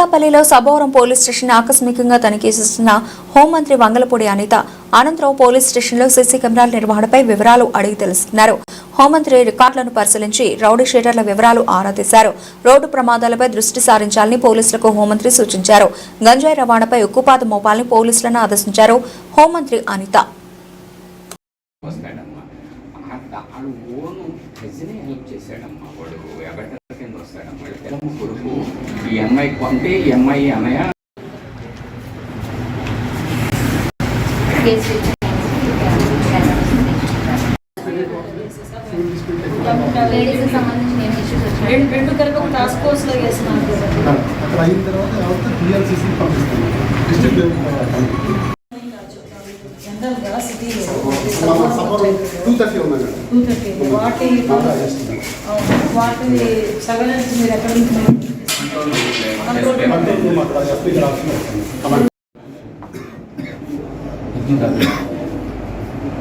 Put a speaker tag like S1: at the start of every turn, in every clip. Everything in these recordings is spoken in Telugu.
S1: అనకాపల్లిలో సబోరం పోలీస్ స్టేషన్ ఆకస్మికంగా తనిఖీ చేస్తున్న హోంమంత్రి వంగలపూడి అనిత అనంతరం పోలీస్ స్టేషన్లో సీసీ కెమెరాల నిర్వహణపై వివరాలు అడిగి తెలుసుకున్నారు. హోంమంత్రి రికార్డులను పరిశీలించి రౌడీ షీటర్ల వివరాలు ఆరా తీశారు. రోడ్డు ప్రమాదాలపై దృష్టి సారించాలని పోలీసులకు హోంమంత్రి సూచించారు. గంజాయి రవాణాపై ఉక్కుపాదం మోపాలని పోలీసులను ఆదేశించారు హోంమంత్రి అనిత.
S2: ఎంఐ కొంటే ఎంఐ అన్నయ్య
S3: రెండు కలిపి ఒక టాస్క్ ఫోర్స్ లో చేస్తున్నాను.
S4: అయిన తర్వాత పిఎల్సిసి పంపిస్తాను.
S3: జనరల్గా సిటీలో
S4: 230 ఉన్నాయి.
S3: 230 వాటి సర్వేలెన్స్ మీరు ఎక్కడ నుంచి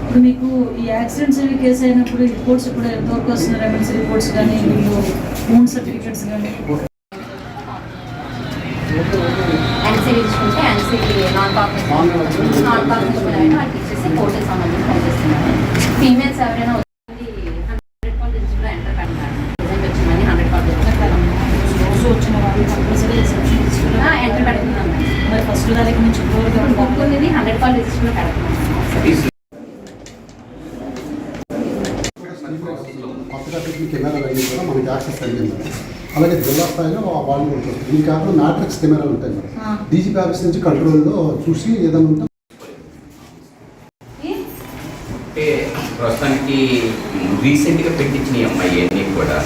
S3: ఇప్పుడు మీకు ఈ యాక్సిడెంట్స్ అవి కేసు అయినప్పుడు రిపోర్ట్స్ ఇప్పుడు ఎంతవరకు వస్తున్నారు? ఎమర్జెన్సీ రిపోర్ట్స్ కానీ వీళ్ళు ఓన్ సర్టిఫికేట్స్ కానీ
S5: ఫీమేల్స్ ఎవరైనా
S3: వచ్చిన వాళ్ళు కంపల్సరీ
S5: ఎంటర్ పెడుతున్నాం.
S3: మరి ఫస్ట్ తారీఖు నుంచి
S5: 100 కాల్ రిజిస్టర్లో పెడుతున్నాం.
S4: కెమెరా అన్నీ కూడా మనకి యాక్సెస్ అయ్యింది. అలాగే జిల్లా స్థాయిలో వాళ్ళు ఉంటుంది. దీని కాకుండా మ్యాట్రిక్స్ కెమెరాలు ఉంటాయి మేడం. డీజీపీ ఆఫీస్ నుంచి కంట్రోల్లో చూసి ఏదైనా ఉంటే
S2: ప్రస్తుతానికి రీసెంట్ గా పెట్టించిన అమ్మాయి అన్ని కూడా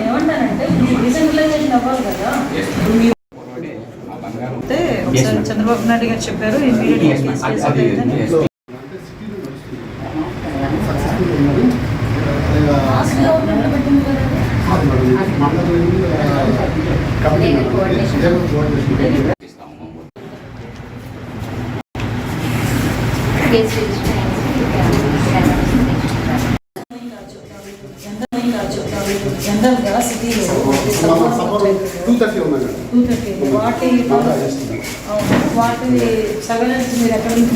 S3: ఏమంటారంటే రీసెంట్లైజేషన్ అవ్వాలి కదా. చంద్రబాబు నాయుడు గారు చెప్పారు జనరల్గా సిటీలో
S4: 230 ఉన్నాయి.
S3: వాటి సర్వేలెన్స్ మీరు ఎక్కడ నుంచి